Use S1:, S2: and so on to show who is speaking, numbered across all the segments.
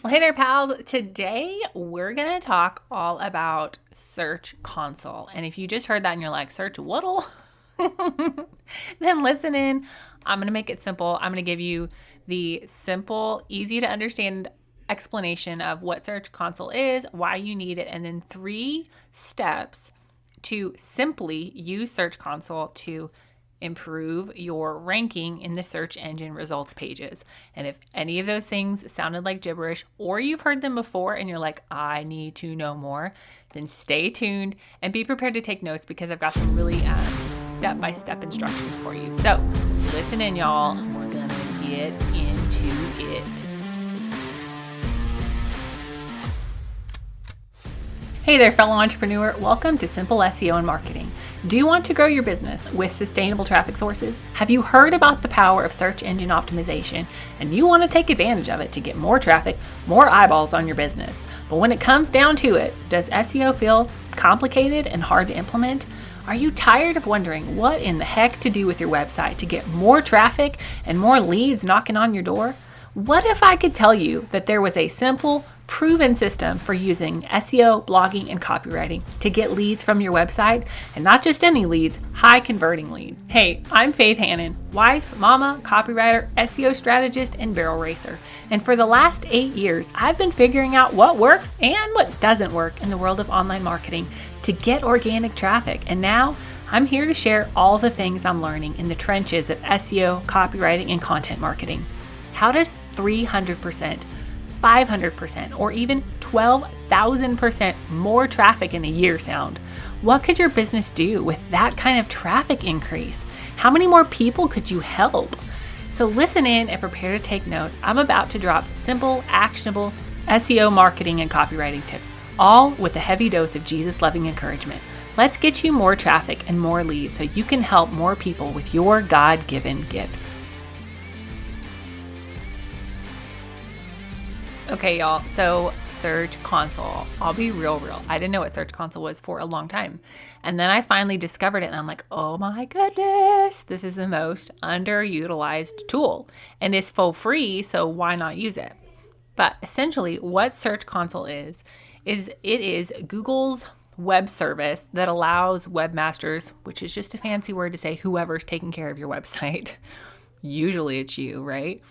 S1: Well, hey there, pals. Today we're going to talk all about Search Console. And if you just heard that and you're like, Search What'll? Then listen in. I'm going to make it simple. I'm going to give you the simple, easy to understand explanation of what Search Console is, why you need it, and then 3 steps to simply use Search Console to improve your ranking in the search engine results pages. And if any of those things sounded like gibberish or you've heard them before and you're like, I need to know more, then stay tuned and be prepared to take notes because I've got some really step-by-step instructions for you. So listen in, y'all. We're going to get into it. Hey there, fellow entrepreneur. Welcome to Simple SEO and Marketing. Do you want to grow your business with sustainable traffic sources? Have you heard about the power of search engine optimization and you want to take advantage of it to get more traffic, more eyeballs on your business? But when it comes down to it, does SEO feel complicated and hard to implement? Are you tired of wondering what in the heck to do with your website to get more traffic and more leads knocking on your door? What if I could tell you that there was a simple, proven system for using SEO, blogging, and copywriting to get leads from your website, and not just any leads, high converting leads. Hey, I'm Faith Hannon, wife, mama, copywriter, SEO strategist, and barrel racer. And for the last 8 years, I've been figuring out what works and what doesn't work in the world of online marketing to get organic traffic. And now I'm here to share all the things I'm learning in the trenches of SEO, copywriting, and content marketing. How does 300%, 500%, or even 12,000% more traffic in a year sound? What could your business do with that kind of traffic increase? How many more people could you help? So listen in and prepare to take notes. I'm about to drop simple, actionable SEO marketing and copywriting tips, all with a heavy dose of Jesus-loving encouragement. Let's get you more traffic and more leads so you can help more people with your God-given gifts. Okay, y'all, so Search Console. I'll be real. I didn't know what Search Console was for a long time. And then I finally discovered it and I'm like, oh my goodness, this is the most underutilized tool. And it's for free, so why not use it? But essentially what Search Console is it is Google's web service that allows webmasters, which is just a fancy word to say whoever's taking care of your website. Usually it's you, right?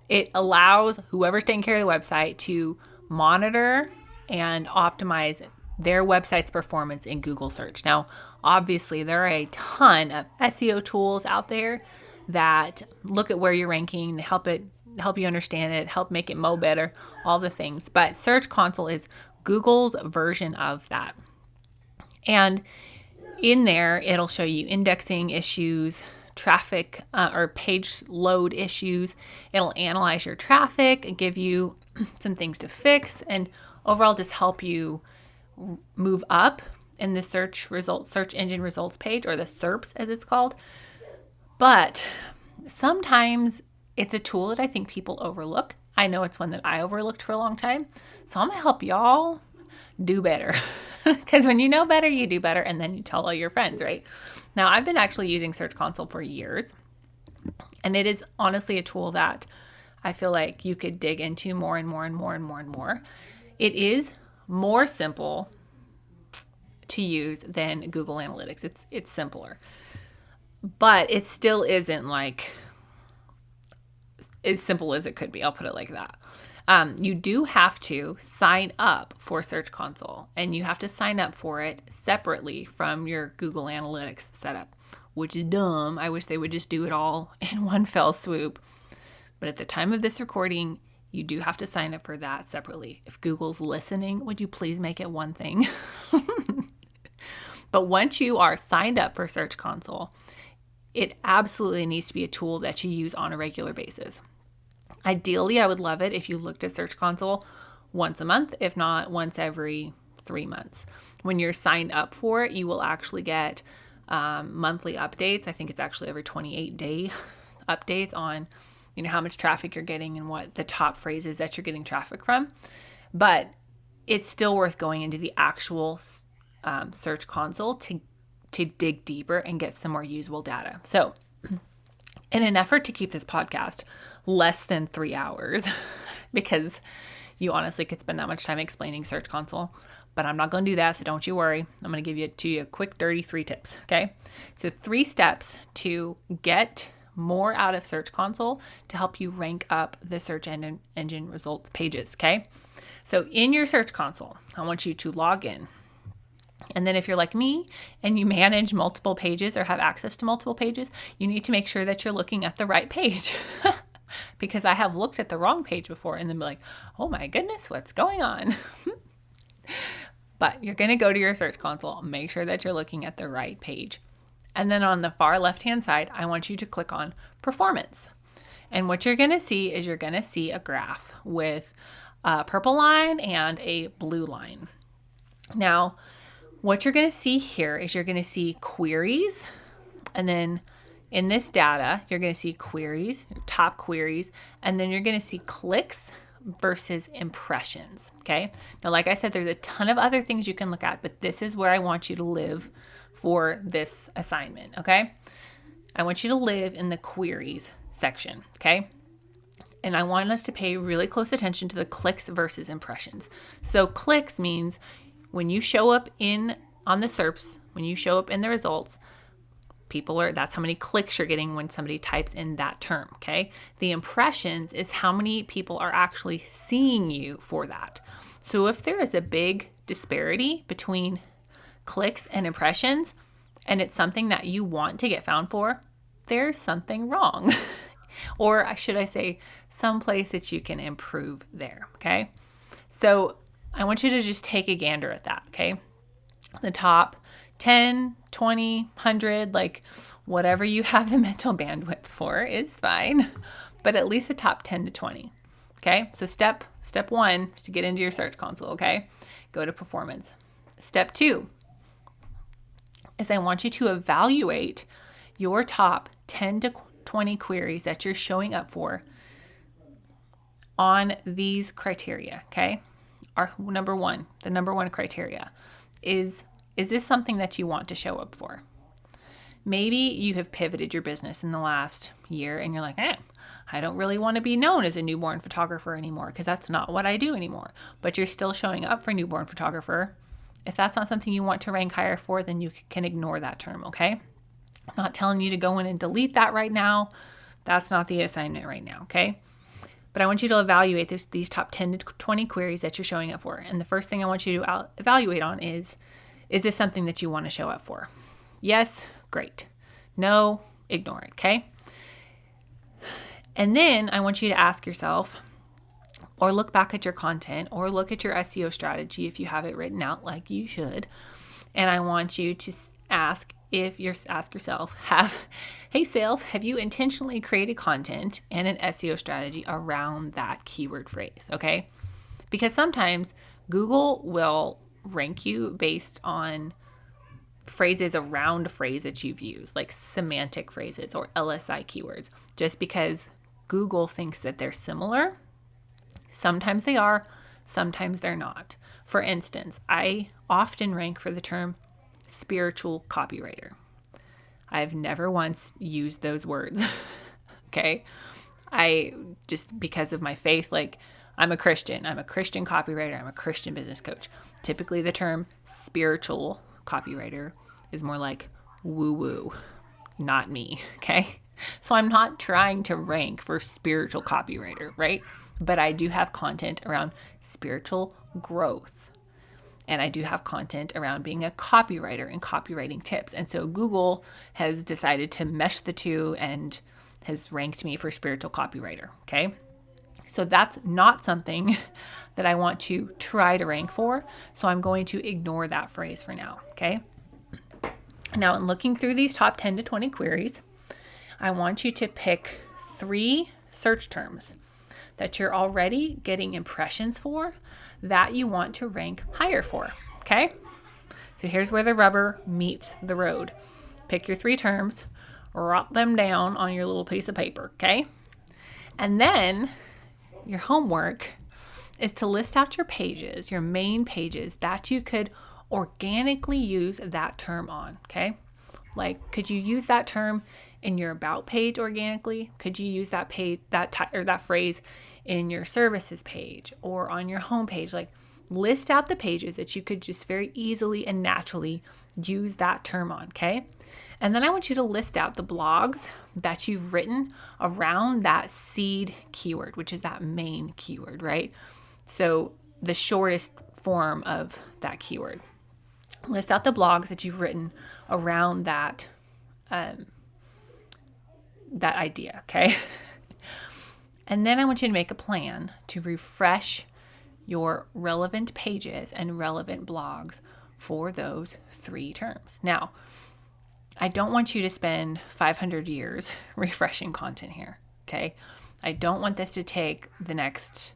S1: It allows whoever's taking care of the website to monitor and optimize their website's performance in Google search. Now, obviously, there are a ton of SEO tools out there that look at where you're ranking, help you understand it, help make it mow better, all the things. But Search Console is Google's version of that. And in there, it'll show you indexing issues, traffic or page load issues. It'll analyze your traffic and give you some things to fix and overall just help you move up in the search engine results page, or the SERPs as it's called. But sometimes it's a tool that I think people overlook. I know it's one that I overlooked for a long time. So I'm gonna help y'all do better. Because when you know better, you do better, and then you tell all your friends, right? Now, I've been actually using Search Console for years, and it is honestly a tool that I feel like you could dig into more and more and more and more and more. It is more simple to use than Google Analytics. It's simpler, but it still isn't like as simple as it could be. I'll put it like that. You do have to sign up for Search Console, and you have to sign up for it separately from your Google Analytics setup, which is dumb. I wish they would just do it all in one fell swoop. But at the time of this recording, you do have to sign up for that separately. If Google's listening, would you please make it one thing? But once you are signed up for Search Console, it absolutely needs to be a tool that you use on a regular basis. Ideally, I would love it if you looked at Search Console once a month, if not once every 3 months. When you're signed up for it, you will actually get monthly updates. I think it's actually every 28-day updates on, how much traffic you're getting and what the top phrases that you're getting traffic from. But it's still worth going into the actual Search Console to dig deeper and get some more usable data. So in an effort to keep this podcast less than 3 hours, because You honestly could spend that much time explaining Search Console, but I'm not going to do that, so don't you worry. I'm going to give you a quick, dirty 3 tips, okay? So 3 steps to get more out of Search Console to help you rank up the search engine results pages, okay? So in your Search Console, I want you to log in. And then if you're like me and you manage multiple pages or have access to multiple pages, you need to make sure that you're looking at the right page. Because I have looked at the wrong page before and then be like, oh my goodness, what's going on? But you're going to go to your Search Console, make sure that you're looking at the right page. And then on the far left-hand side, I want you to click on Performance. And what you're going to see is you're going to see a graph with a purple line and a blue line. Now, what you're going to see here is you're going to see queries. And then in this data, you're going to see queries, top queries, and then you're going to see clicks versus impressions, okay? Now, like I said, there's a ton of other things you can look at, but this is where I want you to live for this assignment, okay? I want you to live in the queries section, okay? And I want us to pay really close attention to the clicks versus impressions. So clicks means when you show up on the SERPs, when you show up in the results, that's how many clicks you're getting when somebody types in that term, okay? The impressions is how many people are actually seeing you for that. So if there is a big disparity between clicks and impressions, and it's something that you want to get found for, there's something wrong. Or should I say, someplace that you can improve there, okay? So I want you to just take a gander at that, okay? The top 10, 20, 100, like whatever you have the mental bandwidth for is fine, but at least the top 10 to 20. Okay, so step 1 is to get into your Search Console, okay? Go to Performance. Step 2 is I want you to evaluate your top 10 to 20 queries that you're showing up for on these criteria, okay? The number one criteria is this something that you want to show up for? Maybe you have pivoted your business in the last year and you're like, I don't really want to be known as a newborn photographer anymore because that's not what I do anymore. But you're still showing up for newborn photographer. If that's not something you want to rank higher for, then you can ignore that term, okay? I'm not telling you to go in and delete that right now. That's not the assignment right now, okay? But I want you to evaluate these top 10 to 20 queries that you're showing up for. And the first thing I want you to evaluate on is this something that you want to show up for? Yes, great. No, ignore it, okay? And then I want you to ask yourself, or look back at your content, or look at your SEO strategy if you have it written out like you should. And I want you to ask yourself, hey self, have you intentionally created content and an SEO strategy around that keyword phrase, okay? Because sometimes Google will rank you based on phrases around a phrase that you've used, like semantic phrases or LSI keywords, just because Google thinks that they're similar. Sometimes they are, sometimes they're not. For instance, I often rank for the term spiritual copywriter. I've never once used those words, okay? I just, because of my faith, like I'm a Christian copywriter, I'm a Christian business coach. Typically the term spiritual copywriter is more like woo-woo, not me, okay? So I'm not trying to rank for spiritual copywriter, right? But I do have content around spiritual growth. And I do have content around being a copywriter and copywriting tips. And so Google has decided to mesh the two and has ranked me for spiritual copywriter, okay? So that's not something that I want to try to rank for. So I'm going to ignore that phrase for now, okay? Now, in looking through these top 10 to 20 queries, I want you to pick 3 search terms that you're already getting impressions for that you want to rank higher for, okay? So here's where the rubber meets the road. Pick your 3 terms, write them down on your little piece of paper, okay? And then your homework is to list out your pages, your main pages that you could organically use that term on, okay? Like, could you use that term in your about page organically? Could you use that phrase in your services page or on your homepage. Like, list out the pages that you could just very easily and naturally use that term on, okay? And then I want you to list out the blogs that you've written around that seed keyword, which is that main keyword, right? So the shortest form of that keyword. List out the blogs that you've written around that idea, okay? And then I want you to make a plan to refresh your relevant pages and relevant blogs for those 3 terms. Now, I don't want you to spend 500 years refreshing content here, okay? I don't want this to take the next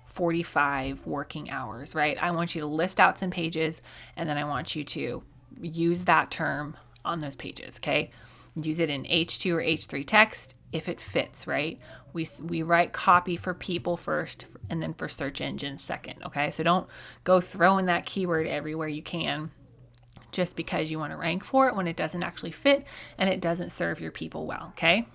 S1: 45 working hours, right? I want you to list out some pages, and then I want you to use that term on those pages, okay? Use it in H2 or H3 text if it fits, right? We write copy for people first and then for search engines second, okay? So don't go throwing that keyword everywhere you can just because you want to rank for it when it doesn't actually fit and it doesn't serve your people well, okay?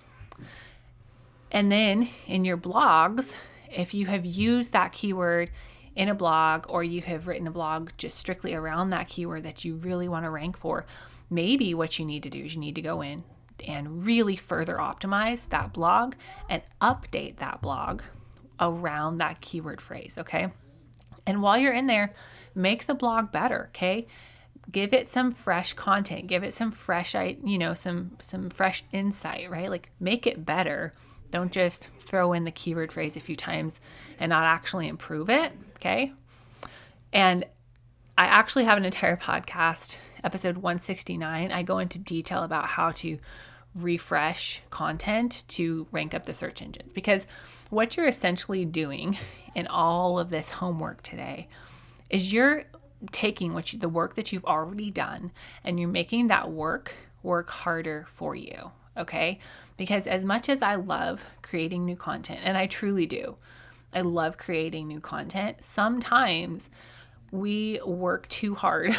S1: And then in your blogs, if you have used that keyword in a blog or you have written a blog just strictly around that keyword that you really want to rank for, maybe what you need to do is you need to go in and really further optimize that blog and update that blog around that keyword phrase, okay? And while you're in there, make the blog better, okay? Give it some fresh content, give it some fresh, some fresh insight, right? Like, make it better. Don't just throw in the keyword phrase a few times and not actually improve it, okay? And I actually have an entire podcast, episode 169. I go into detail about how to refresh content to rank up the search engines, because what you're essentially doing in all of this homework today is you're taking the work that you've already done and you're making that work harder for you, okay? Because as much as I love creating new content, and I truly do, I love creating new content, sometimes we work too hard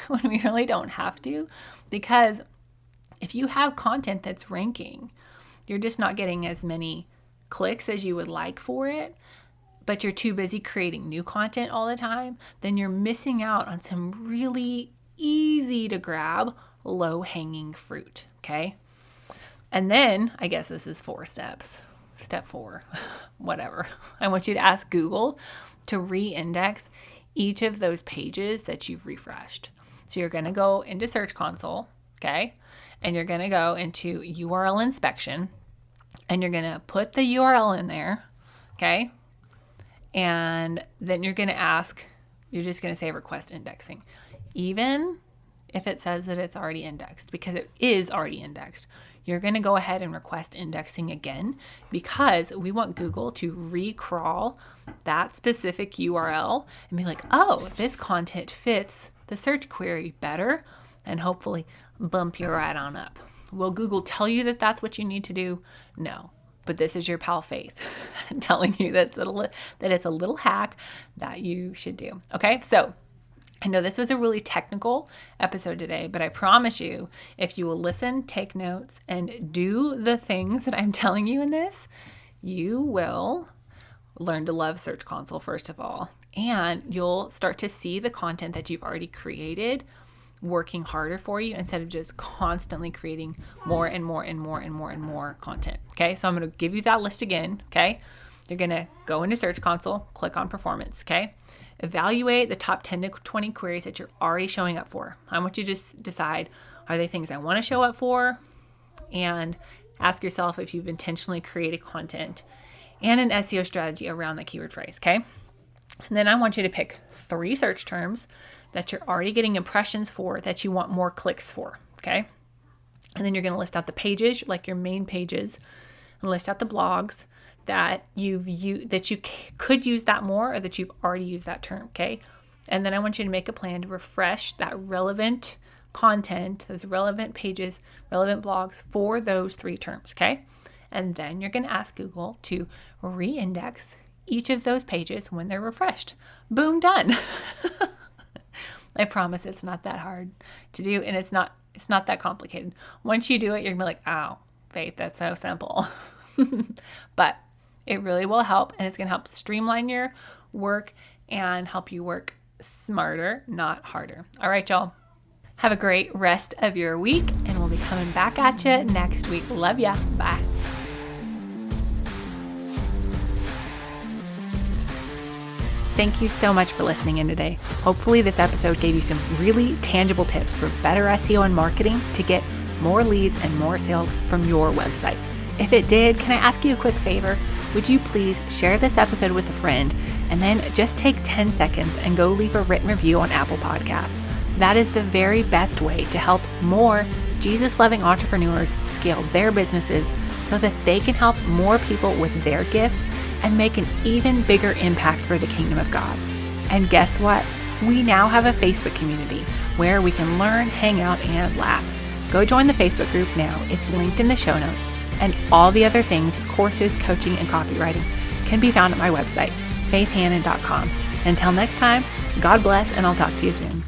S1: when we really don't have to, because if you have content that's ranking, you're just not getting as many clicks as you would like for it, but you're too busy creating new content all the time, then you're missing out on some really easy to grab, low-hanging fruit, okay? And then, I guess this is 4 steps. Step 4, whatever. I want you to ask Google to re-index each of those pages that you've refreshed. So you're going to go into Search Console, okay? And you're going to go into URL inspection, and you're going to put the URL in there, okay? And then you're going to ask, you're just going to say request indexing, even if it says that it's already indexed, because it is already indexed. You're going to go ahead and request indexing again, because we want Google to recrawl that specific URL and be like, oh, this content fits the search query better, and hopefully bump you right on up. Will Google tell you that that's what you need to do? No. But this is your pal Faith telling you that it's a little hack that you should do. Okay, so I know this was a really technical episode today, but I promise you, if you will listen, take notes, and do the things that I'm telling you in this, you will learn to love Search Console, first of all, and you'll start to see the content that you've already created working harder for you instead of just constantly creating more and more and more and more and more content. Okay, so I'm going to give you that list again. Okay, you're going to go into Search Console, click on performance. Okay, evaluate the top 10 to 20 queries that you're already showing up for. I want you to just decide, are they things I want to show up for? And ask yourself if you've intentionally created content and an SEO strategy around that keyword phrase. Okay, and then I want you to pick 3 search terms that you're already getting impressions for that you want more clicks for, okay? And then you're going to list out the pages, like your main pages, and list out the blogs that you could use that more, or that you've already used that term, okay? And then I want you to make a plan to refresh that relevant content, those relevant pages, relevant blogs for those 3 terms, okay? And then you're going to ask Google to re-index each of those pages when they're refreshed. Boom, done. I promise it's not that hard to do, and it's not that complicated. Once you do it, you're gonna be like, oh, Faith, that's so simple. But It really will help, and it's going to help streamline your work and help you work smarter, not harder. All right, y'all. Have a great rest of your week, and we'll be coming back at you next week. Love ya. Bye. Thank you so much for listening in today. Hopefully this episode gave you some really tangible tips for better SEO and marketing to get more leads and more sales from your website. If it did, can I ask you a quick favor? Would you please share this episode with a friend and then just take 10 seconds and go leave a written review on Apple Podcasts. That is the very best way to help more Jesus-loving entrepreneurs scale their businesses so that they can help more people with their gifts and make an even bigger impact for the kingdom of God. And guess what? We now have a Facebook community where we can learn, hang out, and laugh. Go join the Facebook group now. It's linked in the show notes. And all the other things, courses, coaching, and copywriting can be found at my website, faithhannon.com. Until next time, God bless, and I'll talk to you soon.